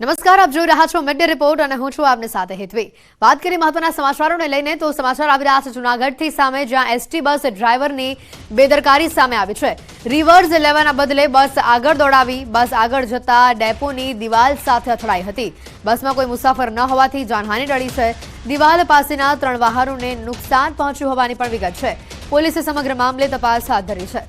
નમસ્કાર, આપ જોઈ રહ્યા છો મીડિયા રિપોર્ટ અને હું છું આપની સાથે હેતવી। વાત કરીએ મહત્વના સમાચારોને લઈને તો સમાચાર આવી રહ્યા છે જૂનાગઢથી સામે, જ્યાં એસટી બસ ડ્રાઈવરની બેદરકારી સામે આવી છે। રિવર્સ લેવાના બદલે બસ આગળ દોડાવી। બસ આગળ જતા ડેપોની દિવાલ સાથે અથડાઈ હતી। બસમાં કોઈ મુસાફર ન હોવાથી જાનહાનિ ટળી છે। દિવાલ પાસેના 3 વાહનોને નુકસાન પહોંચ્યું હોવાની પણ વિગત છે। પોલીસે સમગ્ર મામલે તપાસ હાથ ધરી છે।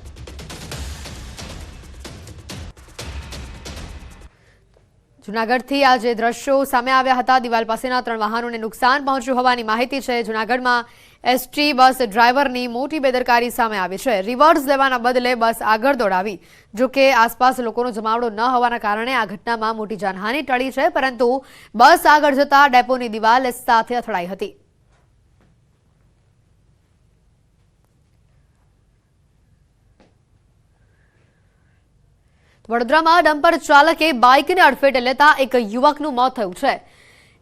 જૂનાગઢથી આ જે દ્રશ્યો સામે આવ્યા હતા, દિવાલ પાસેના 3 વાહનોને નુકસાન પહોંચ્યું હોવાની માહિતી છે। જૂનાગઢમાં એસટી બસ ડ્રાઈવરની મોટી બેદરકારી સામે આવી છે। રિવર્સ લેવાના બદલે બસ આગળ દોડાવી। જો કે આસપાસ લોકોનો જમાવડો ન હોવાના કારણે આ ઘટનામાં મોટી જાનહાનિ ટળી છે, પરંતુ બસ આગળ જતા ડેપોની દિવાલ સાથે અથડાઈ હતી। વડોદરામાં ડમ્પર ચાલકે બાઇકને અડફેટે લેતા એક યુવકનું મોત થયું છે।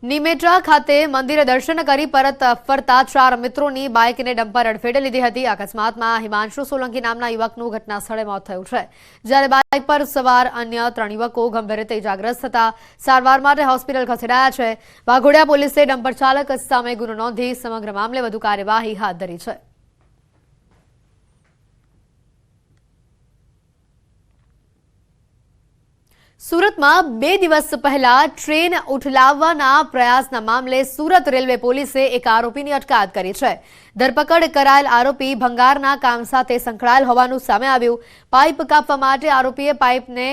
નિમેટા ખાતે મંદિરે દર્શન કરી પરત ફરતા 4 મિત્રોની બાઇકને ડમ્પર અડફેટે લીધી હતી। અકસ્માતમાં હિમાંશુ સોલંકી નામના યુવકનું ઘટના સ્થળે મોત થયું છે, જ્યારે બાઇક પર સવાર અન્ય 3 યુવકો ગંભીર રીતે ઇજાગ્રસ્ત થતા સારવાર માટે હોસ્પિટલ ખસેડાયા છે। વાઘોડિયા પોલીસે ડમ્પર ચાલક સામે ગુનો નોંધી સમગ્ર મામલે વધુ કાર્યવાહી હાથ ધરી છે। સુરતમાં 2 દિવસ પહેલા ટ્રેન ઉઠલાવવાના પ્રયાસના મામલે સુરત રેલવે પોલીસે એક આરોપીની અટકાયત કરી છે। ધરપકડ કરાયેલ આરોપી ભંગારના કામ સાથે સંકળાયેલ હોવાનું સામે આવ્યું। પાઇપ કાપવા માટે આરોપીએ પાઇપને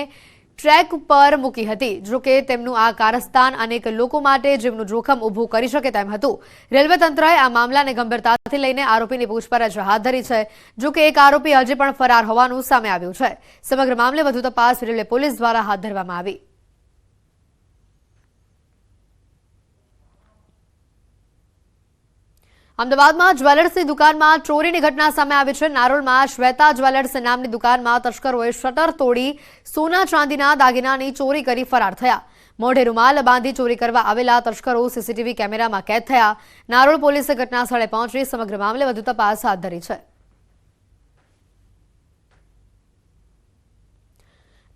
ટ્રેક પર મૂકી હતી। જો કે તેમનું આ કારસ્તાન અનેક લોકો માટે જીવનું જોખમ ઊભું કરી શકે તેમ હતું। રેલવે તંત્રએ આ મામલાને ગંભીરતાથી લઈને આરોપીની પૂછપરછ હાથ ધરી છે। જો કે એક આરોપી હજી પણ ફરાર હોવાનું સામે આવ્યું છે। સમગ્ર મામલે વધુ તપાસ રેલવે પોલીસ દ્વારા હાથ ધરવામાં આવી। અમદાવાદમાં જ્વેલર્સની દુકાનમાં ચોરીની ઘટના સામે આવી છે। નારોલમાં શ્વેતા જ્વેલર્સ નામની દુકાનમાં તસ્કરોએ શટર તોડી સોના ચાંદીના દાગીનાની ચોરી કરી ફરાર થયા। મોઢે રૂમાલ બાંધી ચોરી કરવા આવેલા તસ્કરો સીસીટીવી કેમેરામાં કેદ થયા। નારોલ પોલીસે ઘટના સ્થળે પહોંચી સમગ્ર મામલે વધુ તપાસ હાથ ધરી છે।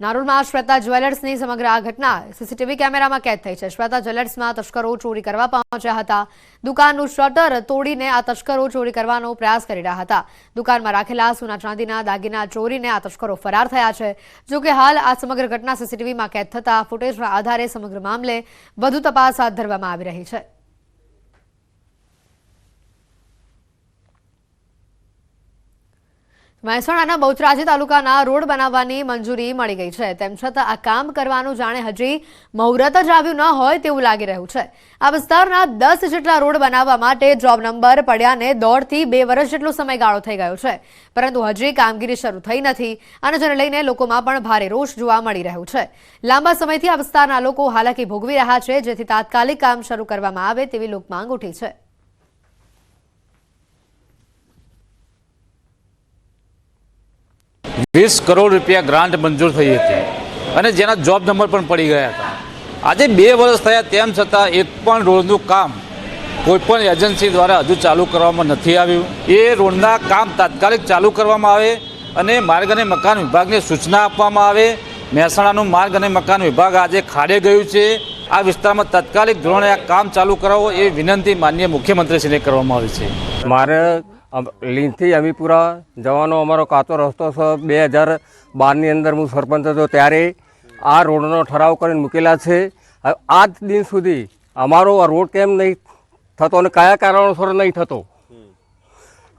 નારોલમાં શ્વેતા જ્વેલર્સની સમગ્ર આ ઘટના સીસીટીવી કેમેરામાં કેદ થઈ છે। શ્વેતા જ્વેલર્સમાં તસ્કરો ચોરી કરવા પહોંચ્યા હતા। દુકાનનું શટર તોડીને આ તસ્કરો ચોરી કરવાનો પ્રયાસ કરી રહ્યા હતા। દુકાનમાં રાખેલા સોના ચાંદીના દાગીના ચોરીને આ તસ્કરો ફરાર થયા છે। જો કે હાલ આ સમગ્ર ઘટના સીસીટીવીમાં કેદ થતા ફૂટેજના આધારે સમગ્ર મામલે વધુ તપાસ હાથ ધરવામાં આવી રહી છે। મહેસાણાના બહુચરાજી તાલુકાના રોડ બનાવવાની મંજૂરી મળી ગઈ છે, તેમ છતાં આ કામ કરવાનું જાણે હજી મુહૂર્ત જ આવ્યું ન હોય તેવું લાગી રહ્યું છે। આ વિસ્તારના 10 જેટલા રોડ બનાવવા માટે જોબ નંબર પડ્યાને 1.5 થી 2 વર્ષ જેટલો સમયગાળો થઈ ગયો છે, પરંતુ હજી કામગીરી શરૂ થઈ નથી અને જેને લઈને લોકોમાં પણ ભારે રોષ જોવા મળી રહ્યો છે। લાંબા સમયથી આ વિસ્તારના લોકો હાલાકી ભોગવી રહ્યા છે, જેથી તાત્કાલિક કામ શરૂ કરવામાં આવે તેવી લોકમાંગ ઉઠી છે। 20 કરોડ રૂપિયા ગ્રાન્ટ મંજૂર થઈ હતી અને જેના જોબ નંબર પણ પડી ગયા હતા। આજે 2 વર્ષ થયા તેમ છતાં એક પણ રોડનું કામ કોઈપણ એજન્સી દ્વારા હજુ ચાલુ કરવામાં નથી આવ્યું। એ રોડના કામ તાત્કાલિક ચાલુ કરવામાં આવે અને માર્ગ અને મકાન વિભાગને સૂચના આપવામાં આવે। મહેસાણાનું માર્ગ અને મકાન વિભાગ આજે ખાડે ગયું છે। આ વિસ્તારમાં તાત્કાલિક ધોરણે આ કામ ચાલુ કરાવો એ વિનંતી માનનીય મુખ્યમંત્રીશ્રીને કરવામાં આવી છે। મારે લીંથી અમીપુરા જવાનો અમારો કાચો રસ્તો છે। 2012ની અંદર હું સરપંચ હતો ત્યારે આ રોડનો ઠરાવ કરીને મૂકેલા છે। આજ દિન સુધી અમારો આ રોડ કેમ નહીં થતો અને કયા કારણોસર નહીં થતો?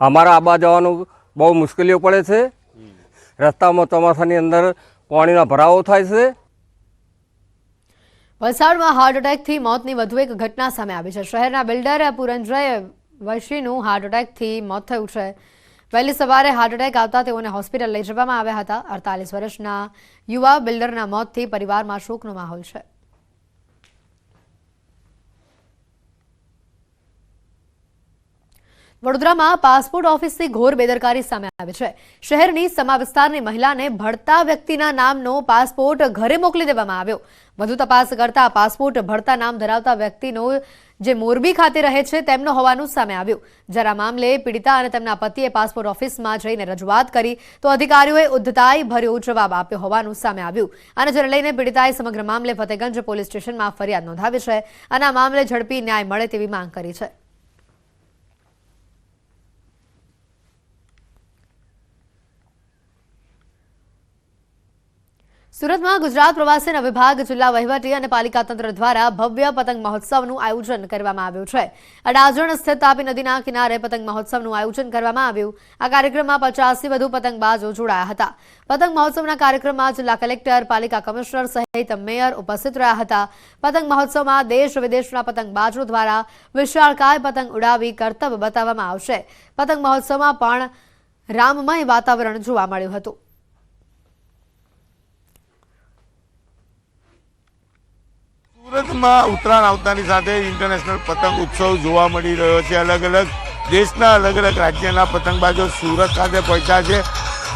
અમારા આબા જવાનું બહુ મુશ્કેલીઓ પડે છે। રસ્તામાં ચોમાસાની અંદર પાણીનો ભરાવો થાય છે। વલસાડમાં હાર્ટ એટેકથી મોતની વધુ એક ઘટના સામે આવી છે। શહેરના બિલ્ડર પુરંજય વૈશીનું હાર્ટ એટેકથી મોત થયું છે। વહેલી સવારે હાર્ટ એટેક આવતા તેઓને હોસ્પિટલ લઈ જવામાં આવ્યા હતા। 48 વર્ષના યુવા બિલ્ડરના મોતથી પરિવારમાં શોકનો માહોલ છે। વડોદરામાં પાસપોર્ટ ઓફિસની ઘોર બેદરકારી સામે આવી છે. શહેરની સમા વિસ્તારની મહિલાને ભળતા વ્યક્તિના નામનો પાસપોર્ટ ઘરે મોકલી દેવામાં આવ્યો. વધુ તપાસ કરતા પાસપોર્ટ ભળતા નામ ધરાવતા વ્યક્તિનો જે મોરબી ખાતે રહે છે તેમનો હોવાનું સામે આવ્યું. જ્યારે આ મામલે પીડિતા અને તેમના પતિએ પાસપોર્ટ ઓફિસમાં જઈને રજૂઆત કરી તો અધિકારીઓએ ઉદ્ધતાઈ ભર્યો જવાબ આપ્યો હોવાનું સામે આવ્યું. અને જેને લઈને પીડિતાએ સમગ્ર મામલે ફતેગંજ પોલીસ સ્ટેશનમાં ફરિયાદ નોંધાવી છે અને આ મામલે ઝડપી ન્યાય મળે તેવી માંગ કરી છે. સુરતમાં ગુજરાત પ્રવાસન વિભાગ, જિલ્લા વહીવટી અને પાલિકા તંત્ર દ્વારા ભવ્ય પતંગ મહોત્સવનું આયોજન કરવામાં આવ્યું છે. અડાજણ સ્થિત તાપી નદીના કિનારે પતંગ મહોત્સવનું આયોજન કરવામાં આવ્યું. આ કાર્યક્રમમાં 50થી વધુ પતંગબાજો જોડાયા હતા. પતંગ મહોત્સવના કાર્યક્રમમાં જિલ્લા કલેક્ટર, પાલિકા કમિશનર સહિત મેયર ઉપસ્થિત રહ્યા હતા. પતંગ મહોત્સવમાં દેશ વિદેશના પતંગબાજો દ્વારા વિશાળકાય પતંગ ઉડાવી કરતબ બતાવવામાં આવશે. પતંગ મહોત્સવમાં પણ રામમય વાતાવરણ જોવા મળ્યું હતું. સુરતમાં ઉત્તરાયણ આવતાની સાથે ઇન્ટરનેશનલ પતંગ ઉત્સવ જોવા મળી રહ્યો છે. અલગ અલગ દેશના અલગ અલગ રાજ્યના પતંગબાજો સુરત ખાતે પહોંચ્યા છે.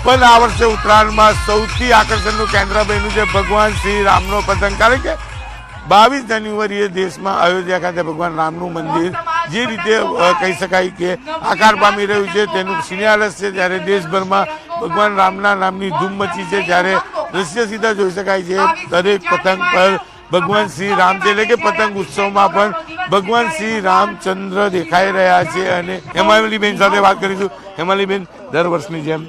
પણ આ વર્ષે ઉત્તરાયણમાં સૌથી આકર્ષણનું કેન્દ્ર બન્યું છે ભગવાન શ્રી રામનો પતંગ. કારણ કે 22 જાન્યુઆરીએ દેશમાં અયોધ્યા ખાતે ભગવાન રામનું મંદિર જે રીતે કહી શકાય કે આકાર પામી રહ્યું છે તેનું શિલાન્યાસ છે. ત્યારે દેશભરમાં ભગવાન રામના નામની ધૂમ મચી છે. જ્યારે દ્રશ્ય સીધા જોઈ શકાય છે દરેક પતંગ પર ભગવાન શ્રી રામ છે. એટલે કે પતંગ ઉત્સવમાં પણ ભગવાન શ્રી રામચંદ્ર દેખાઈ રહ્યા છે. અને હેમાલીબેન સાથે વાત કરીશું. હેમાલીબેન, દર વર્ષની જેમ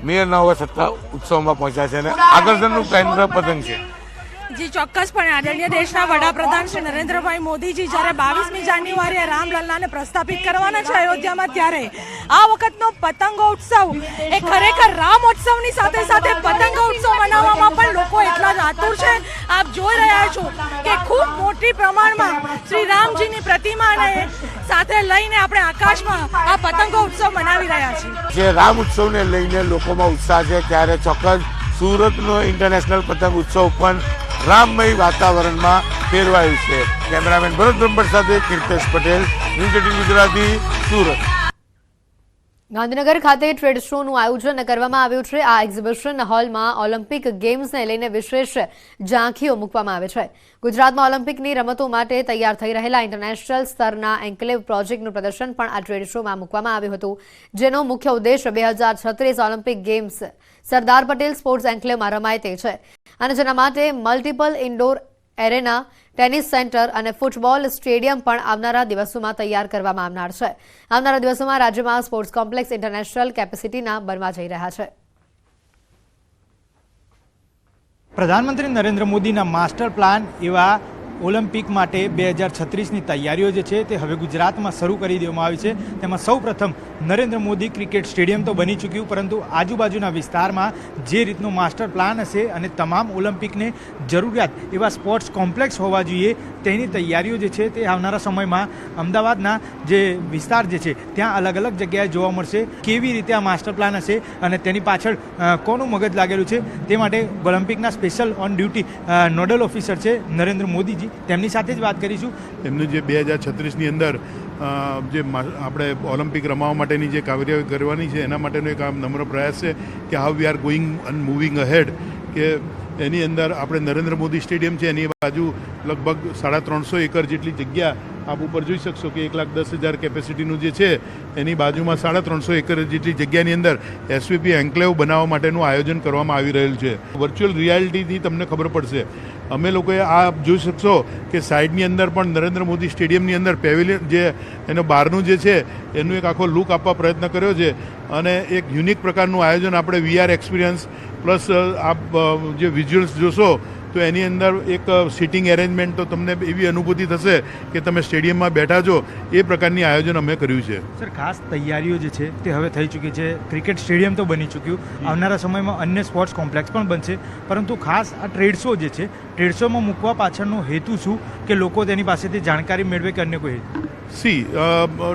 મેયર ન હોવા છતાં ઉત્સવમાં પહોંચ્યા છે અને આકર્ષણનું કેન્દ્ર પતંગ છે. જી ચોક્કસપણે આદરણીય દેશના વડાપ્રધાન શ્રી નરેન્દ્રભાઈ મોદીજી જ્યારે 22મી જાન્યુઆરીએ રામલલ્લાને પ્રસ્થાપિત કરવાના છે અયોધ્યામાં, ત્યારે આ વખતનો પતંગોત્સવ એ ખરેખર રામોત્સવની સાથે સાથે પતંગોત્સવ મનાવવામાં પણ લોકો એટલા જ આતુર છે. આપ જોઈ રહ્યા છો કે ખૂબ મોટી પ્રમાણમાં શ્રી રામજીની પ્રતિમાને સાથે લઈને આપણે આકાશમાં આ પતંગોત્સવ મનાવી રહ્યા છીએ. જે રામ ઉત્સવને લઈને લોકોમાં ઉત્સાહ છે ત્યારે ચોક્કસ સુરતનો ઇન્ટરનેશનલ પતંગ ઉત્સવ પણ રામમય વાતાવરણમાં ફેરવાયું છે. કેમેરામેન ભરત બ્રહ્મભટ્ટ સાથે કીર્તેશ પટેલ, ન્યૂઝ 18 ગુજરાતી, સુરત. ગાંધીનગર ખાતે ટ્રેડ શોનું આયોજન કરવામાં આવ્યું છે. આ એક્ઝિબિશન હોલમાં ઓલિમ્પિક ગેમ્સને લઈને વિશેષ ઝાંખીઓ મૂકવામાં આવે છે. ગુજરાતમાં ઓલિમ્પિકની રમતો માટે તૈયાર થઈ રહેલા ઇન્ટરનેશનલ સ્તરના એન્કલેવ પ્રોજેક્ટનું પ્રદર્શન પણ આ ટ્રેડ શોમાં મૂકવામાં આવ્યું હતું, જેનો મુખ્ય ઉદ્દેશ 2036 Olympic games Sardar Patel sports એન્કલેવમાં રમાય તે છે. અને જેના માટે multiple indoor arena, tennis centre અને ફૂટબોલ સ્ટેડિયમ પણ આવનારા દિવસોમાં તૈયાર કરવામાં આવનાર છે. આવનારા દિવસોમાં રાજ્યમાં સ્પોર્ટ્સ કોમ્પ્લેક્સ ઇન્ટરનેશનલ કેપેસિટીના બનવા જઈ રહ્યા છે. પ્રધાનમંત્રી નરેન્દ્ર મોદીના માસ્ટર પ્લાન એવા ઓલિમ્પિક માટે 2036ની તૈયારીઓ જે છે તે હવે ગુજરાતમાં શરૂ કરી દેવામાં આવી છે. તેમાં સૌપ્રથમ નરેન્દ્ર મોદી ક્રિકેટ સ્ટેડિયમ તો બની ચૂક્યું, પરંતુ આજુબાજુના વિસ્તારમાં જે રીતનો માસ્ટર પ્લાન હશે અને તમામ ઓલિમ્પિકને જરૂરિયાત એવા સ્પોર્ટ્સ કોમ્પ્લેક્સ હોવા જોઈએ તેની તૈયારીઓ જે છે તે આવનારા સમયમાં અમદાવાદના જે વિસ્તાર જે છે ત્યાં અલગ અલગ જગ્યાએ જોવા મળશે. કેવી રીતે આ માસ્ટર પ્લાન હશે અને તેની પાછળ કોનું મગજ લાગેલું છે તે માટે ઓલિમ્પિકના special on duty nodal officer છે નરેન્દ્ર મોદીજી, તેમની સાથે જ વાત કરીશું. એમનું જે 2036ની અંદર જે આપણે ઓલિમ્પિક રમાવા માટેની જે કાર્યવાહી કરવાની છે એના માટેનો એક નમ્ર પ્રયાસ છે કે how we are going and moving ahead. કે એની અંદર આપણે નરેન્દ્ર મોદી સ્ટેડિયમ છે એની બાજુ લગભગ 350 એકર જેટલી જગ્યા આપ ઉપર જોઈ શકશો કે 1,10,000 કેપેસિટીનું જે છે એની બાજુમાં 350 એકર જેટલી જગ્યાની અંદર એસવીપી એન્કલેવ બનાવવા માટેનું આયોજન કરવામાં આવી રહેલું છે. વર્ચ્યુઅલ રિયાલિટીથી તમને ખબર પડશે. અમે લોકોએ આ જોઈ શકશો કે સાઈડની અંદર પણ નરેન્દ્ર મોદી સ્ટેડિયમની અંદર પેવેલિયન જે એનો બહારનું જે છે એનું એક આખો લુક આપવા પ્રયત્ન કર્યો છે. અને એક યુનિક પ્રકારનું આયોજન આપણે વીઆર એક્સપિરિયન્સ પ્લસ આપ જે વિઝ્યુઅલ્સ જોશો તો એની અંદર એક સિટિંગ એરેન્જમેન્ટ તો તમને એવી અનુભૂતિ થશે કે તમે સ્ટેડિયમમાં બેઠા છો એ પ્રકારની આયોજન અમે કર્યું છે. સર, ખાસ તૈયારીઓ જે છે તે હવે થઈ ચૂકી છે. ક્રિકેટ સ્ટેડિયમ તો બની ચૂક્યું, આવનારા સમયમાં અન્ય સ્પોર્ટ્સ કોમ્પ્લેક્સ પણ બનશે, પરંતુ ખાસ આ ટ્રેડ શો જે છે ટ્રેડ શોમાં મૂકવા પાછળનો હેતુ શું કે લોકો તેની પાસેથી જાણકારી મેળવે કે અન્ય કોઈ હેતુ?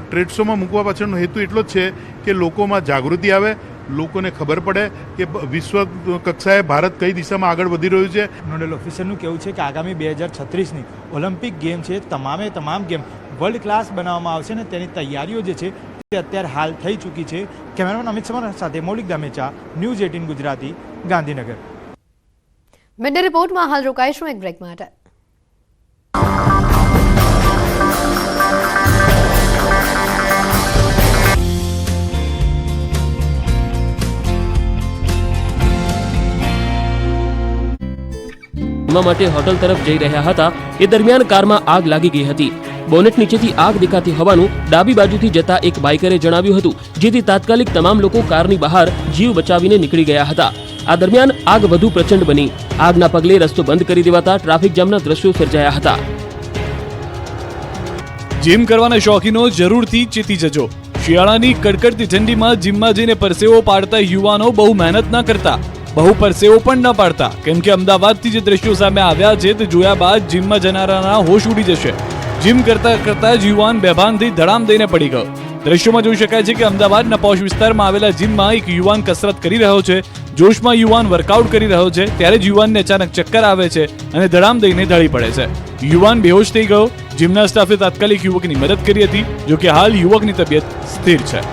ટ્રેડ શોમાં મૂકવા પાછળનો હેતુ એટલો જ છે કે લોકોમાં જાગૃતિ આવે, લોકોને ખબર પડે કે વિશ્વ કક્ષાએ ભારત કઈ દિશામાં આગળ વધી રહ્યું છે. નોડલ ઓફિસરનું કહેવું છે કે આગામી 2036ની ઓલિમ્પિક ગેમ છે તમામ ગેમ વર્લ્ડ ક્લાસ બનાવવામાં આવશે અને તેની તૈયારીઓ જે છે અત્યારે હાલ થઈ ચૂકી છે. કેમેરામેન અમિત સમાર સાથે મૌલિક દામેચા, ન્યૂઝ 18 ગુજરાતી, ગાંધીનગર. મિડડે રિપોર્ટમાં હાલ રોકાઈશું એક બ્રેક માટે. માટે હોટલ તરફ જઈ રહ્યા હતા એ દરમિયાન કારમાં આગ લાગી ગઈ હતી. બોનેટ નીચેથી આગ દેખાતી હોવાનું ડાબી બાજુથી જતા એક બાઇકરે જણાવ્યું હતું, જેથી તાત્કાલિક તમામ લોકો કારની બહાર જીવ બચાવીને નીકળી ગયા હતા. આ દરમિયાન આગ વધુ પ્રચંડ બની. આગના પગલે રસ્તો બંધ કરી દેવાતા ટ્રાફિક જામના દ્રશ્યો સર્જાયા હતા. જીમ કરવાના શોખીનો જરૂરથી ચેતી જજો. શિયાળાની કડકડતી ઠંડીમાં જીમમાં જઈને પરસેવો પાડતા યુવાનો બહુ મહેનત ન કરતા, બહુ પરસેવો પણ ન પાડતા, કેમ કે અમદાવાદથી જે દ્રશ્યો સામે આવ્યા છે તે જોયા બાદ જીમમાં જનારાના હોશ ઉડી જશે. જીમ કરતા કરતા જ યુવાન બેભાનથી ધડામ દઈને પડી ગયો. દ્રશ્યોમાં જોઈ શકાય છે કે અમદાવાદના પોશ વિસ્તારમાં આવેલા જીમમાં એક યુવાન કસરત કરી રહ્યો છે. જોશમાં યુવાન વર્કઆઉટ કરી રહ્યો છે ત્યારે જ યુવાનને અચાનક ચક્કર આવે છે અને ધડામ દઈને ઢળી પડે છે. યુવાન બેહોશ થઈ ગયો. જીમના સ્ટાફે તાત્કાલિક યુવકની મદદ કરી હતી, જો કે હાલ યુવકની તબિયત સ્થિર છે.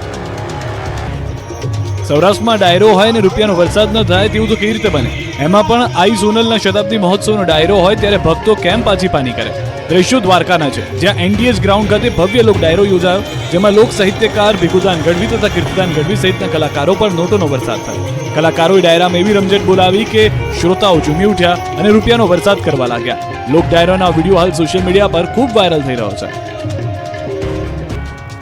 સૌરાષ્ટ્રમાં ડાયરો હોય અને રૂપિયાનો વરસાદ ન થાય તેવું તો કેવી રીતે બને? એમાં પણ આઈ સોનલના શતાબ્દી મહોત્સવનો ડાયરો હોય ત્યારે ભક્તો કેમ પાછી પાની કરે? દ્રશ્યો દ્વારકાના છે, જ્યાં એનડીએસ ગ્રાઉન્ડ ખાતે ભવ્ય લોક ડાયરો યોજાયો, જેમાં લોક સાહિત્યકાર ભીખુદાન ગઢવી તથા કીર્તિદાન ગઢવી સહિતના કલાકારો પર નોટોનો વરસાદ થયો. કલાકારોએ ડાયરામાં એવી રમઝટ બોલાવી કે શ્રોતાઓ ઝૂમી ઉઠ્યા અને રૂપિયાનો વરસાદ કરવા લાગ્યા. લોક ડાયરાના વિડીયો હાલ સોશિયલ મીડિયા પર ખૂબ વાયરલ થઈ રહ્યો છે.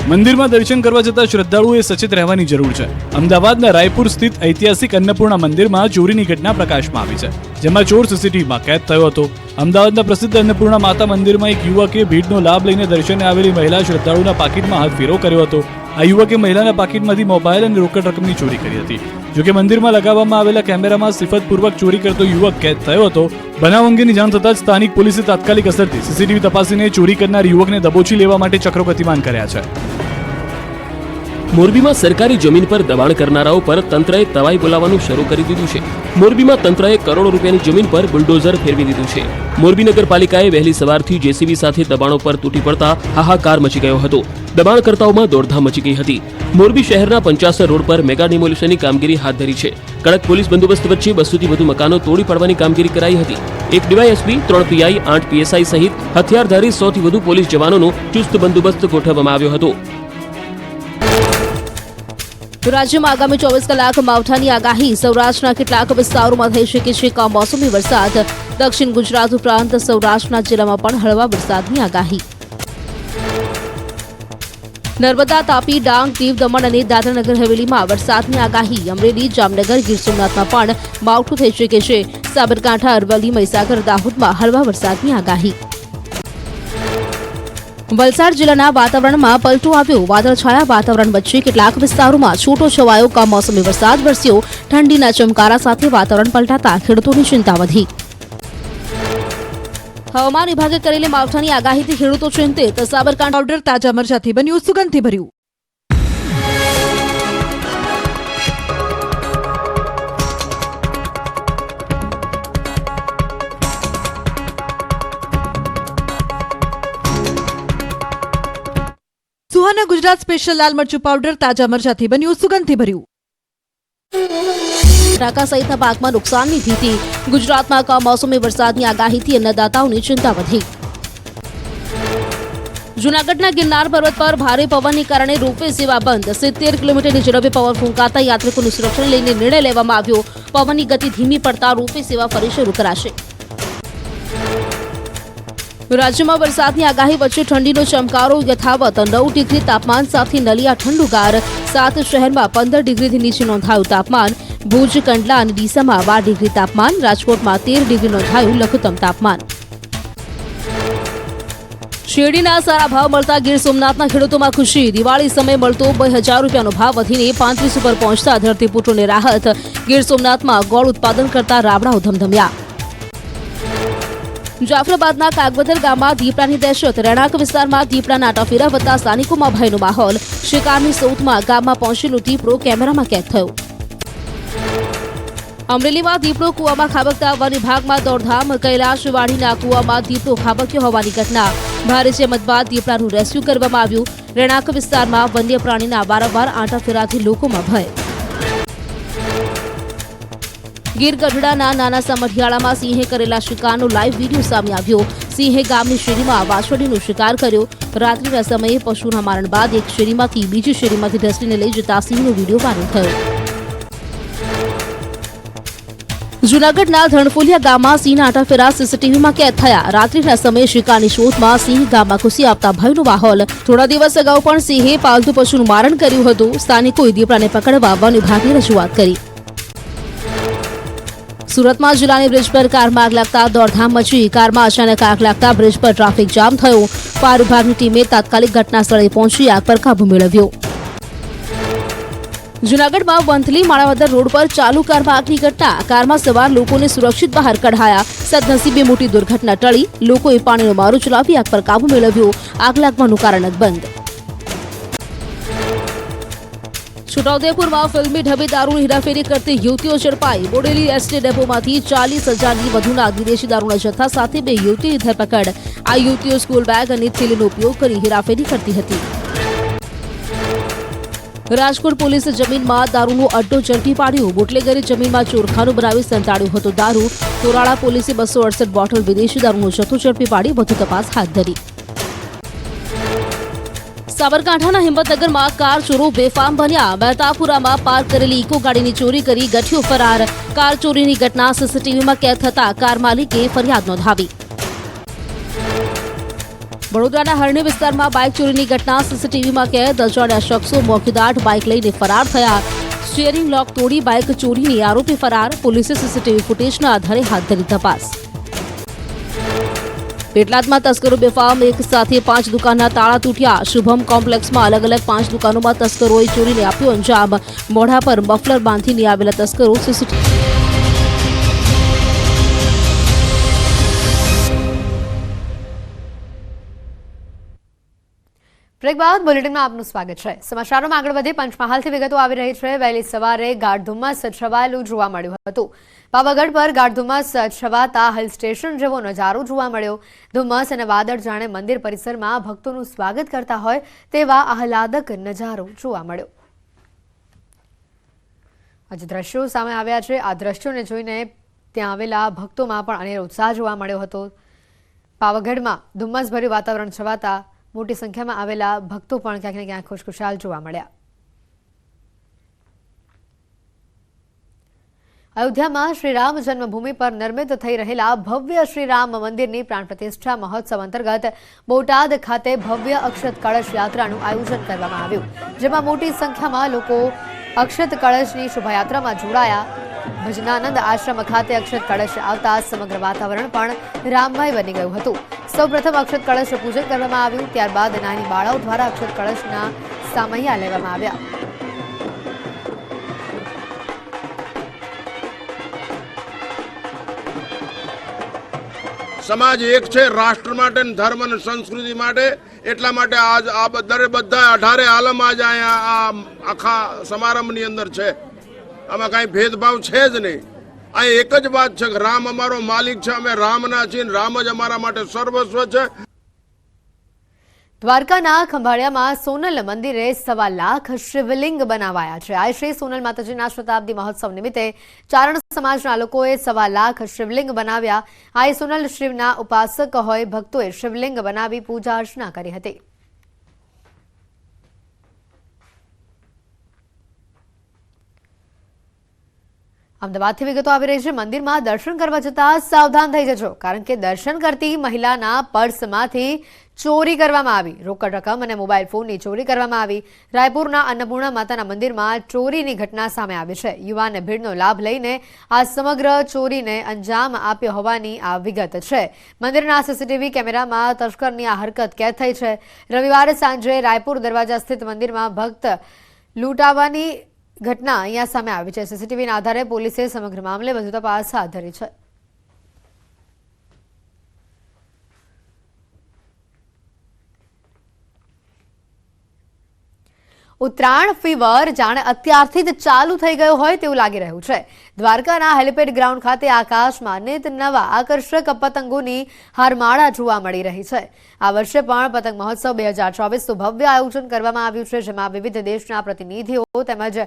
મંદિરમાં દર્શન કરવા જતા શ્રદ્ધાળુઓએ સચેત રહેવાની જરૂર છે. અમદાવાદના રાયપુર સ્થિત ઐતિહાસિક અન્નપૂર્ણા મંદિરમાં ચોરીની ઘટના પ્રકાશમાં આવી છે, જેમાં ચોર સીસીટીવીમાં કેદ થયો હતો. અમદાવાદના પ્રસિદ્ધ અન્નપૂર્ણા માતા મંદિરમાં એક યુવકે ભીડનો લાભ લઈને દર્શને આવેલી મહિલા શ્રદ્ધાળુના પાકીટમાં હાથ ફેરો કર્યો હતો. આ યુવકે મહિલાના પાકીટમાંથી મોબાઈલ અને રોકડ રકમની ચોરી કરી હતી. જોકે મંદિરમાં લગાવવામાં આવેલા કેમેરામાં સિફતપૂર્વક ચોરી કરતો યુવક કેદ થયો હતો. બનાવ અંગેની જાણ થતાં જ સ્થાનિક પોલીસે તાત્કાલિક અસરથી સીસીટીવી તપાસીને ચોરી કરનાર યુવકને દબોચી લેવા માટે ચક્રો ગતિમાન કર્યા છે. મોરબીમાં સરકારી જમીન પર દબાણ કરનારાઓ પર તંત્રએ તવાઈ બોલાવવાનું શરૂ કરી દીધું છે. મોરબીમાં તંત્રએ કરોડો રૂપિયાની જમીન પર બુલડોઝર ફેરવી દીધું છે. મોરબી નગરપાલિકાએ વહેલી સવારથી જેસીબી સાથે દબાણો પર તૂટી પડતા હાહાકાર મચી ગયો હતો. દબાણકર્તાઓમાં દોડધામ મચી ગઈ હતી. મોરબી શહેરના 50 રોડ પર મેગા ડિમોલિશનની કામગીરી હાથ ધરી છે. કડક પોલીસ બંદોબસ્ત વચ્ચે 200થી વધુ મકાનો તોડી પાડવાની કામગીરી કરાઈ હતી. એક ડીવાયએસપી, 3 પીઆઈ, 8 પીએસઆઈ સહિત હથિયારધારી 100થી વધુ પોલીસ જવાનોનો ચુસ્ત બંદોબસ્ત ગોઠવવામાં આવ્યો હતો. રાજ્યમાં આગામી 24 કલાક માવઠાની આગાહી. સૌરાષ્ટ્રના કેટલાક વિસ્તારોમાં થઈ શકે છે કમોસમી વરસાદ. દક્ષિણ ગુજરાત ઉપરાંત સૌરાષ્ટ્રના જિલ્લામાં પણ હળવા વરસાદની આગાહી. નર્મદા, તાપી, ડાંગ, દીવ, દમણ અને દાદરાનગર હવેલીમાં વરસાદની આગાહી. અમરેલી, જામનગર, ગીર સોમનાથમાં પણ માવઠું થઈ શકે છે. સાબરકાંઠા, અરવલ્લી, મહીસાગર, દાહોદમાં હળવા વરસાદની આગાહી. વલસાડ જિલ્લાના વાતાવરણમાં પલટો આવ્યો. વાદળછાયા વાતાવરણ વચ્ચે કેટલાક વિસ્તારોમાં છૂટો છવાયો કમોસમી વરસાદ વરસ્યો. ઠંડીના ચમકારા સાથે વાતાવરણ પલટાતા ખેડૂતોની ચિંતા વધી. હવામાન વિભાગે કરેલી માવઠાની આગાહીથી ખેડૂતો ચિંતિત. સાબરકાંઠા પાવડર તાજા મરચાથી બન્યું સુગંધથી ભર્યું. સુહાના ગુજરાત સ્પેશિયલ લાલ મરચું પાવડર તાજા મરચાથી બન્યું સુગંધથી ભર્યું. ટાકા સહિતના પાકમાં નુકસાનની ભીતિ. ગુજરાતમાં કમોસમી વરસાદની આગાહીથી અન્નદાતાઓની ચિંતા વધી. જૂનાગઢના ગિરનાર પર્વત પર ભારે પવનને કારણે રોપવે સેવા બંધ. 70 કિલોમીટરની ઝડપે પવન ફૂંકાતા યાત્રિકોનું સુરક્ષાને લઈને નિર્ણય લેવામાં આવ્યો. પવનની ગતિ ધીમી પડતા રોપવે સેવા ફરી શરૂ કરાશે. રાજ્યમાં વરસાદની આગાહી વચ્ચે ઠંડીનો ચમકારો યથાવત. 9 ડિગ્રી તાપમાન સાથે નલિયા ઠંડુગાર. 7 શહેરમાં 15 ડિગ્રીથી નીચે નોંધાયું તાપમાન. ભુજ, કંડલા અને ડીસામાં 12 ડિગ્રી તાપમાન. રાજકોટમાં 13 ડિગ્રી નોંધાયું લઘુત્તમ તાપમાન. શેરડીના સારા ભાવ મળતા ગીર સોમનાથના ખેડૂતોમાં ખુશી. દિવાળી સમયે મળતો 2000 રૂપિયાનો ભાવ વધીને 35 ઉપર પહોંચતા ધરતીપુત્રોને રાહત. ગીર સોમનાથમાં ગોળ ઉત્પાદન કરતા રાબડાઓ ધમધમ્યા. જાફરાબાદના કાગવદર ગામમાં દીપડાની દહેશત. રહેણાંક વિસ્તારમાં દીપડાના આટાફેરા વધતા સ્થાનિકોમાં ભયનો માહોલ. શિકારની શોધમાં ગામમાં પહોંચેલો દીપડો કેમેરામાં કેદ થયો. અમરેલીમાં દીપડો કૂવામાં ખાબકતા વન વિભાગમાં દોડધામ. કૈલાશવાડીના કૂવામાં દીપડો ખાબક્યો હોવાની ઘટના. ભારે જહેમત બાદ દીપડાનું રેસ્ક્યુ કરવામાં આવ્યું. રહેણાંક વિસ્તારમાં વન્ય પ્રાણીના વારંવાર આંટાફેરાથી લોકોમાં ભય. ગીર ગઢડાના નાના સમઢિયાળામાં સિંહે કરેલા શિકારનો લાઈવ વિડીયો સામે આવ્યો. સિંહે ગામની શેરીમાં વાછરડીનો શિકાર કર્યો. રાત્રિના સમયે પશુના મારણ બાદ એક શેરીમાંથી બીજી શેરીમાંથી ઢસડીને લઈ જતા સિંહનો વિડીયો વાયરલ થયો. જૂનાગઢના ધણફોલિયા ગામમાં સિંહના આંટાફેરા સીસીટીવીમાં કેદ થયા. રાત્રિના સમયે શિકારની શોધમાં સિંહ ગામમાં ઘૂસી આવતા ભયનો માહોલ. થોડા દિવસ અગાઉ પણ સિંહે પાલતુ પશુનું મારણ કર્યું હતું. સ્થાનિકોએ દીપડાને પકડવા વન વિભાગને રજૂઆત કરી. સુરતમાં જિલ્લાની બ્રિજ પર કારમાં આગ લાગતા દોડધામ મચી. કારમાં અચાનક આગ લાગતા બ્રિજ પર ટ્રાફિક જામ થયો. ફાયર વિભાગની ટીમે તાત્કાલિક ઘટના સ્થળે પહોંચી આગ પર કાબુ મેળવ્યો. જૂનાગઢમાં વંથલી માણાવદર રોડ પર ચાલુ કારમાં આગની ઘટના. કારમાં સવાર લોકોને સુરક્ષિત બહાર કઢાયા. સદનસીબે મોટી દુર્ઘટના ટળી. લોકોએ પાણીનો મારો ચલાવી આગ પર કાબુ મેળવ્યો. આગ લાગવાનું કારણ અકબંધ. છોટાઉદેપુરમાં ફિલ્મી ઢબે દારૂની હેરાફેરી કરતી યુવતીઓ ઝડપાઈ. બોડેલી એસટી ડેપોમાંથી 40,000ની વધુના વિદેશી દારૂના જથ્થા સાથે 2 યુવતીની ધરપકડ. આ યુવતીઓ સ્કૂલ બેગ અને થેલીનો ઉપયોગ કરી હેરાફેરી કરતી હતી. રાજકોટ પોલીસે જમીનમાં દારૂનો અડ્ડો ઝડપી પાડ્યો. બુટલેગરે જમીનમાં ચોરખાનું બનાવી સંતાડ્યો હતો દારૂ. તોરાળા પોલીસે 268 બોટલ વિદેશી દારૂનો જથ્થો ઝડપી પાડી વધુ તપાસ હાથ ધરી. સાબરકાંઠાના હિંમતનગરમાં કાર ચોરો બેફામ બન્યા. મહેતાપુરામાં પાર્ક કરેલી ઇકો ગાડીની ચોરી કરી ગઠિયો ફરાર. કાર ચોરીની ઘટના સીસીટીવીમાં કેદ થતા કાર માલિકે ફરિયાદ નોંધાવી. વડોદરાના હરણી વિસ્તારમાં બાઇક ચોરીની ઘટના સીસીટીવીમાં કેદ. અજાણ્યા શખ્સો મોખીદાટ બાઇક લઈને ફરાર થયા. સ્ટીયરિંગ લોક તોડી બાઇક ચોરીની આરોપી ફરાર. પોલીસે સીસીટીવી ફૂટેજના આધારે હાથ ધરી તપાસ. પેટલાદમાં તસ્કરો બેફામ. એક સાથે 5 દુકાનના તાળા તૂટ્યા. શુભમ કોમ્પ્લેક્સમાં અલગ અલગ 5 દુકાનોમાં તસ્કરોએ ચોરીને આપ્યો અંજામ. મોઢા પર મફલર બાંધીને આવેલા તસ્કરો સીસીટીવી. બ્રેક બાદ બુલેટિનમાં આપનું સ્વાગત છે. સમાચારોમાં આગળ વધે પંચમહાલથી વિગતો આવી રહી છે. વહેલી સવારે ગાઢ ધુમ્મસ છવાયેલું જોવા મળ્યું હતું. પાવાગઢ પર ગાઢ ધુમ્મસ છવાતા હિલ સ્ટેશન જેવો નજારો જોવા મળ્યો. ધુમ્મસ અને વાદળ જાણે મંદિર પરિસરમાં ભક્તોનું સ્વાગત કરતા હોય તેવા આહલાદક નજારો જોવા મળ્યો. આજે દ્રશ્યો સામે આવ્યા છે. આ દ્રશ્યોને જોઈને ત્યાં આવેલા ભક્તોમાં પણ અનેરો ઉત્સાહ જોવા મળ્યો હતો. પાવાગઢમાં ધુમ્મસભર્યું વાતાવરણ છવાતા મોટી સંખ્યામાં આવેલા ભક્તો પણ ક્યાંક ને ક્યાંક ખુશખુશાલ જોવા મળ્યા. અયોધ્યામાં શ્રીરામ જન્મભૂમિ પર નિર્મિત થઈ રહેલા ભવ્ય શ્રીરામ મંદિરની પ્રાણ પ્રતિષ્ઠા મહોત્સવ અંતર્ગત બોટાદ ખાતે ભવ્ય અક્ષત કળશ યાત્રાનું આયોજન કરવામાં આવ્યું, જેમાં મોટી સંખ્યામાં લોકો અક્ષત કળશની શોભાયાત્રામાં જોડાયા. ભજનાનંદ આશ્રમ ખાતે અક્ષત કળશ આવતા સમગ્ર વાતાવરણ પણ રામમય બની ગયું હતું. સૌપ્રથમ અક્ષત કળશ પૂજન કરવામાં આવ્યું. ત્યારબાદ નાની બાળાઓ દ્વારા અક્ષત કળશના સામૈયા લેવામાં આવ્યા. સમાજ એક છે, રાષ્ટ્ર માટે, ધર્મ અને સંસ્કૃતિ માટે. એટલા માટે આજ આ બધા 18 આલમ આજ અહીંયા આખા સમારંભની અંદર છે. આમાં કાંઈ ભેદભાવ છે જ નહીં. આ એક જ વાત છે કે રામ અમારો માલિક છે, અમે રામના છીએ, રામ જ અમારા માટે સર્વસ્વ છે. દ્વારકાના ખંભાળિયામાં સોનલ મંદિરે 1.25 લાખ શિવલિંગ બનાવાયા છે. આ શ્રી સોનલ માતાજીના શતાબ્દી મહોત્સવ નિમિત્તે ચારણ સમાજના લોકોએ 1.25 લાખ શિવલિંગ બનાવ્યા. આ સોનલ શિવના ઉપાસક હોય ભક્તોએ શિવલિંગ બનાવી પૂજા અર્ચના કરી હતી. અમદાવાદથી વિગતો આવી રહી છે. મંદિરમાં દર્શન કરવા જતા સાવધાન થઈ જજો, કારણ કે દર્શન કરતી મહિલાના પર્સમાંથી ચોરી કરવામાં આવી. રોકડ રકમ અને મોબાઈલ ફોનની ચોરી કરવામાં આવી. રાયપુરના અન્નપૂર્ણા માતાના મંદિરમાં ચોરીની ઘટના સામે આવી છે. યુવાને ભીડનો લાભ લઈને આ સમગ્ર ચોરીને અંજામ આપ્યો હોવાની આ વિગત છે. મંદિરના સીસીટીવી કેમેરામાં તસ્કરની આ હરકત કેદ થઈ છે. રવિવારે સાંજે રાયપુર દરવાજા સ્થિત મંદિરમાં ભક્ત લૂંટાવાની ઘટના અહીંયા સામે આવી છે. સીસીટીવીના આધારે પોલીસે સમગ્ર મામલે વધુ તપાસ હાથ ધરી છે. ઉત્તરાયણ ફીવર જાણે અત્યારથી જ ચાલુ થઈ ગયો હોય તેવું લાગી રહ્યું છે. દ્વારકાના હેલિપેડ ગ્રાઉન્ડ ખાતે આકાશમાં નિત નવા આકર્ષક પતંગોની હારમાળા જોવા મળી રહી છે. આ વર્ષે પણ પતંગ મહોત્સવ 2024નું ભવ્ય આયોજન કરવામાં આવ્યું છે, જેમાં વિવિધ દેશના પ્રતિનિધિઓ તેમજ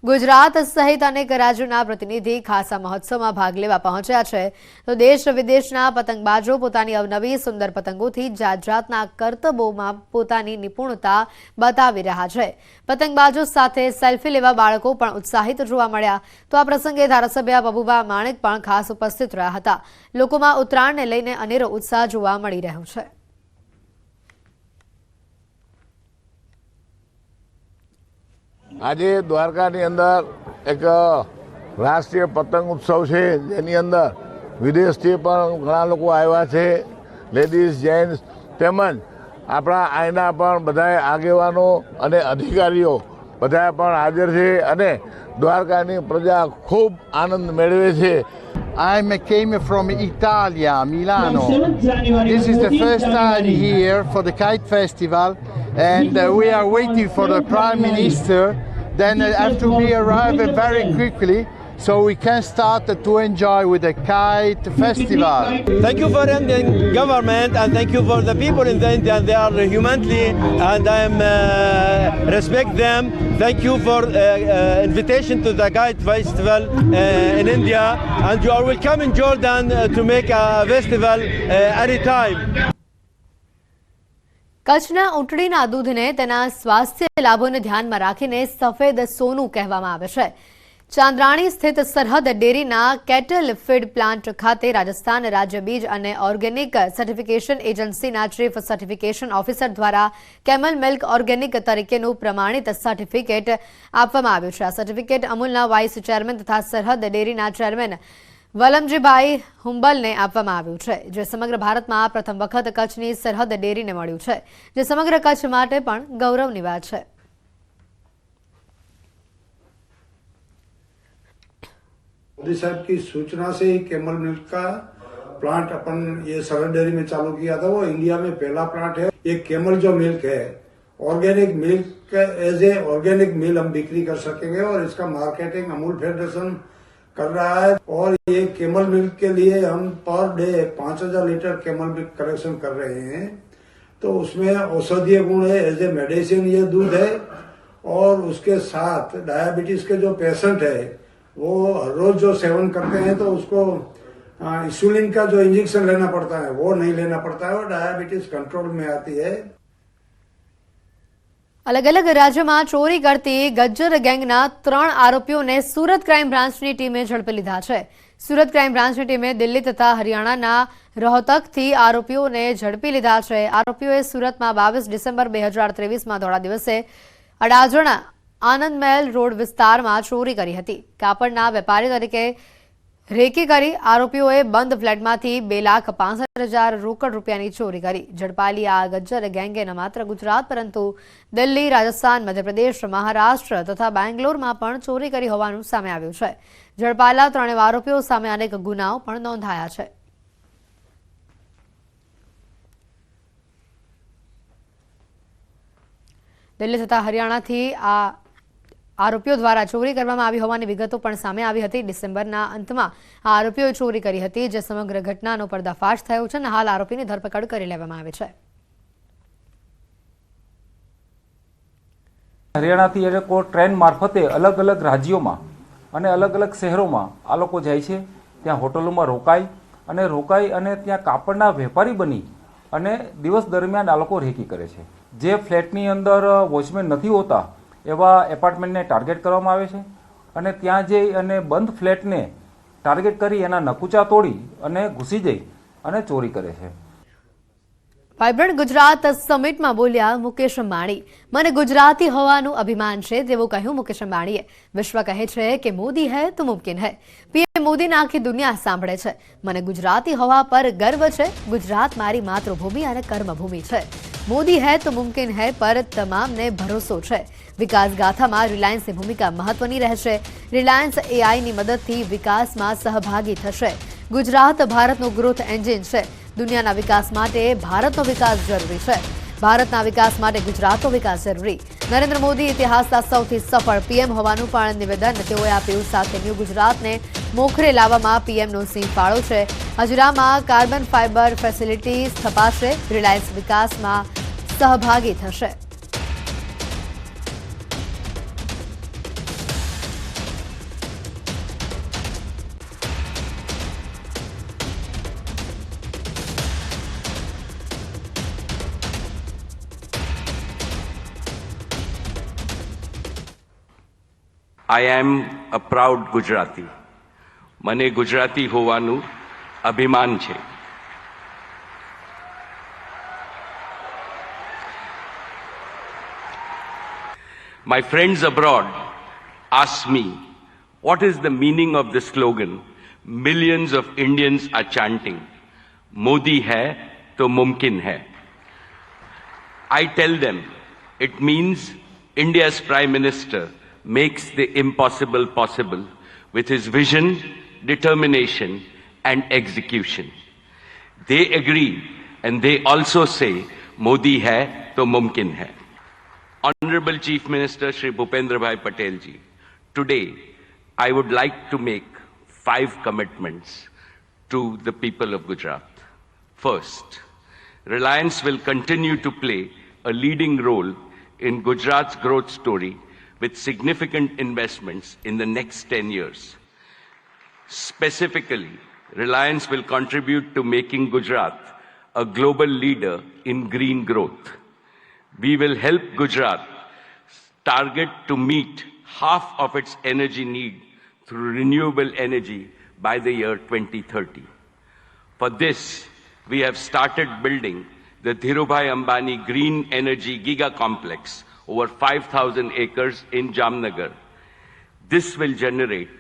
ગુજરાત સહિત અનેક રાજ્યોના પ્રતિનિધિ ખાસ આ મહોત્સવમાં ભાગ લેવા પહોંચ્યા છે. તો દેશ વિદેશના પતંગબાજો પોતાની અવનવી સુંદર પતંગોથી જાત જાતના કરતબોમાં પોતાની નિપુણતા બતાવી રહ્યા છે. પતંગબાજો સાથે સેલ્ફી લેવા બાળકો પણ ઉત્સાહિત જોવા મળ્યા. તો આ પ્રસંગે ધારાસભ્ય બબુબા માણેક પણ ખાસ ઉપસ્થિત રહ્યા હતા. લોકોમાં ઉત્તરાયણને લઈને અનેરો ઉત્સાહ જોવા મળી રહ્યો છે. આજે દ્વારકાની અંદર એક રાષ્ટ્રીય પતંગ ઉત્સવ છે, જેની અંદર વિદેશથી પણ ઘણા લોકો આવ્યા છે, લેડીઝ, જેન્ટ્સ તેમજ આપણા અહીંના પણ બધા આગેવાનો અને અધિકારીઓ બધા પણ હાજર છે અને દ્વારકાની પ્રજા ખૂબ આનંદ મેળવે છે. I came from Italia, Milano. This is the first time here for the Kite Festival, and we are waiting for the Prime Minister. Then I have to be arrived very quickly, so we can start to enjoy with the Kite Festival. Thank you for the Indian government and thank you for the people in the India. They are humanly and I respect them. Thank you for invitation to the Kite Festival in India, and you are welcome in Jordan to make a festival anytime. કચ્છના ઊંટડીના દૂધને તેના સ્વાસ્થ્ય લાભોને ધ્યાનમાં રાખીને સફેદ સોનું કહેવામાં આવે છે. ચાંદ્રાણી સ્થિત સરહદ ડેરીના કેટલ ફીડ પ્લાન્ટ ખાતે રાજસ્થાન રાજ્ય બીજ અને ઓર્ગેનિક સર્ટિફિકેશન એજન્સીના ચીફ સર્ટિફિકેશન ઓફિસર દ્વારા કેમલ મિલ્ક ઓર્ગેનિક તરીકેનું પ્રમાણિત સર્ટિફિકેટ આપવામાં આવ્યું છે. આ સર્ટિફિકેટ અમૂલના વાઇસ ચેરમેન તથા સરહદ ડેરીના ચેરમેન વલમજીભાઈ હુંબલને આપવામાં આવ્યું છે, જે સમગ્ર ભારતમાં પ્રથમ વખત કચ્છની સરહદ ડેરીને મળ્યું છે, જે સમગ્ર કચ્છ માટે પણ ગૌરવની વાત છે. मोदी साहब की सूचना से ही कैमल मिल्क का प्लांट अपन ये सरहद डेयरी में चालू किया था. वो इंडिया में पहला प्लांट है. ये कैमल जो मिल्क है, organic milk as a organic milk हम बिक्री कर सकेंगे और इसका मार्केटिंग अमूल फेडरेशन कर रहा है. और ये कैमल मिल्क के लिए हम per day 5000 litre camel milk collection कर रहे हैं. तो उसमें औषधीय गुण है, एज ए मेडिसिन ये दूध है. और उसके साथ डायबिटीज के जो पेशेंट है वो हर रोज जो सेवन करते हैं तो उसको इंसुलिन का जो इंजेक्शन लेना पड़ता है वो नहीं लेना पड़ता है और डायबिटीज कंट्रोल में आती है. અલગ અલગ રાજ્યોમાં ચોરી કરતી ગજ્જર ગેંગના 3 આરોપીઓને સુરત ક્રાઇમ બ્રાન્ચની ટીમે ઝડપી લીધા છે. સુરત ક્રાઇમ બ્રાન્ચની ટીમે દિલ્હી તથા હરિયાણાના રોહતકથી આરોપીઓને ઝડપી લીધા છે. આરોપીઓએ સુરતમાં 22 ડિસેમ્બર 2023માં ધોળા દિવસે અડાજણ આનંદ મહેલ રોડ વિસ્તારમાં ચોરી કરી હતી. કાપડના વેપારી તરીકે રેકી કરી આરોપીઓએ બંધ ફ્લેટમાંથી 2,65,000 રોકડ રૂપિયાની ચોરી કરી. ઝડપાયેલી આ ગજ્જર ગેંગે ન માત્ર ગુજરાત પરંતુ દિલ્હી, રાજસ્થાન, મધ્યપ્રદેશ, મહારાષ્ટ્ર તથા બેંગ્લોરમાં પણ ચોરી કરી હોવાનું સામે આવ્યું છે. ઝડપાયેલા 3 આરોપીઓ સામે અનેક ગુનાઓ પણ નોંધાયા છે. દિલ્હી તથા હરિયાણાથી આ આરોપીઓ દ્વારા ચોરી કરવામાં આવી હોવાની વિગતો પણ સામે આવી હતી. ડિસેમ્બરના અંતમાં આ આરોપીઓએ ચોરી કરી હતી, જે સમગ્ર ઘટનાનો પર્દાફાશ થયો છે અને હાલ આરોપીની ધરપકડ કરી લેવામાં આવી છે. હરિયાણાથી એ લોકો ટ્રેન મારફતે અલગ અલગ રાજ્યોમાં અને અલગ અલગ શહેરોમાં આ લોકો જાય છે. ત્યાં હોટલોમાં રોકાઈ અને ત્યાં કાપડના વેપારી બની અને દિવસ દરમિયાન આ લોકો રેકી કરે છે. જે ફ્લેટની અંદર વોચમેન નથી હોતા એવા એપાર્ટમેન્ટને ટાર્ગેટ કરવામાં આવે છે અને ત્યાં જઈ અને બંધ ફ્લેટને ટાર્ગેટ કરી એના નકુચા તોડી અને ઘૂસી જઈ અને ચોરી કરે છે. વાઇબ્રન્ટ ગુજરાત સમિટમાં બોલ્યા મુકેશ અંબાણી. મને ગુજરાતી હોવાનું અભિમાન છે તેવું કહ્યું મુકેશ અંબાણીએ. વિશ્વ કહે છે કે મોદી હૈ તો મુમકિન હૈ. પીએમ મોદીને આખી દુનિયા સાંભળે છે. મને ગુજરાતી હોવા પર ગર્વ છે. ગુજરાત મારી માતૃભૂમિ અને કર્મભૂમિ છે. મોદી હૈ તો મુમકિન હૈ પર તમામને ભરોસો છે. વિકાસ ગાથામાં રિલાયન્સની ભૂમિકા મહત્વની રહેશે. રિલાયન્સ એઆઈની મદદથી વિકાસમાં સહભાગી થશે. ગુજરાત ભારતનું ગ્રોથ એન્જિન છે. દુનિયાના વિકાસ માટે ભારતનો વિકાસ જરૂરી છે. ભારતના વિકાસ માટે ગુજરાતનો વિકાસ જરૂરી. નરેન્દ્ર મોદી ઇતિહાસના સૌથી સફળ પીએમ હોવાનું પણ નિવેદન તેઓએ આપ્યું. સાથે ન્યૂ ગુજરાતને મોખરે લાવવામાં પીએમનો સિંહ ફાળો છે. હજરામાં કાર્બન ફાઇબર ફેસિલિટી સ્થપાશે. રિલાયન્સ વિકાસમાં સહભાગી થશે. I am a proud Gujarati. મને ગુજરાતી હોવાનું અભિમાન છે. My friends abroad ask me, what is the meaning of the slogan millions of Indians are chanting, Modi hai to mumkin hai. I tell them, it means India's Prime Minister makes the impossible possible with his vision, determination and execution. They agree and they also say Modi hai to mumkin hai. Honorable Chief Minister Shri Bhupendra Bhai Patel ji, today I would like to make 5 commitments to the people of Gujarat. First, Reliance will continue to play a leading role in Gujarat's growth story with significant investments in the next 10 years. Specifically, Reliance will contribute to making Gujarat a global leader in green growth. We will help Gujarat target to meet half of its energy need through renewable energy by the year 2030. For this, we have started building the Dhirubhai Ambani Green Energy Giga Complex over 5,000 acres in Jamnagar. This will generate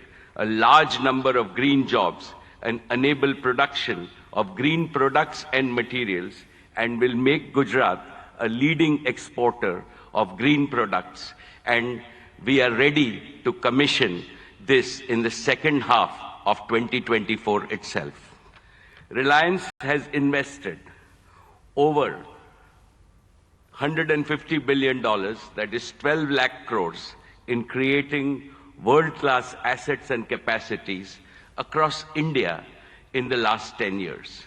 a large number of green jobs and enable production of green products and materials and will make Gujarat a leading exporter of green products, and we are ready to commission this in the second half of 2024 itself. Reliance has invested over $150 billion, that is 12 lakh crores, in creating world-class assets and capacities across India in the last 10 years.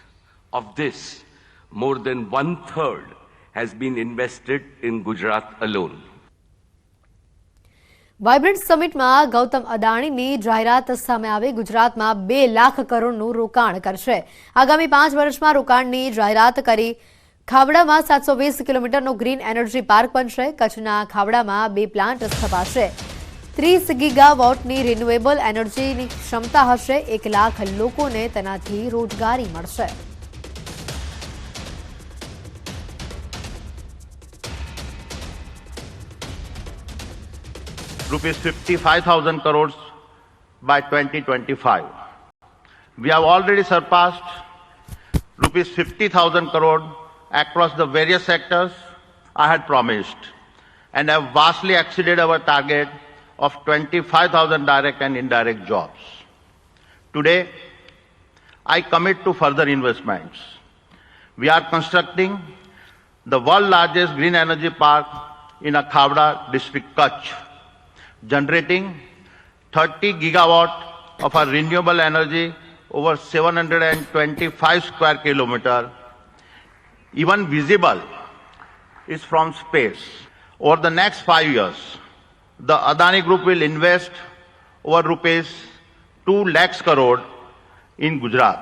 Of this, more than 1/3 has been invested in Gujarat alone. Vibrant સમિટમાં ગૌતમ અદાણીની જાહેરાત સામે આવી. ગુજરાતમાં 2 લાખ કરોડનું રોકાણ કરશે. આગામી 5 વર્ષમાં રોકાણની જાહેરાત કરી. ખાવડામાં 720 કિલોમીટરનો ગ્રીન એનર્જી પાર્ક બનશે. કચ્છના ખાવડામાં 2 પ્લાન્ટ સ્થપાશે. 30 ગીગાવોટની રિન્યુએબલ એનર્જીની ક્ષમતા હશે. 1 લાખ લોકોને તેનાથી રોજગારી મળશે. Rupees 55,000 crores by 2025. We have already surpassed rupees 50,000 crore across the various sectors I had promised and have vastly exceeded our target of 25,000 direct and indirect jobs. Today, I commit to further investments. We are constructing the world's largest green energy park in Khavda district, Kutch, generating 30 gigawatt of our renewable energy over 725 square kilometer. Even visible is from space. Over the next 5 years, the Adani Group will invest over rupees 2 lakhs crore in Gujarat.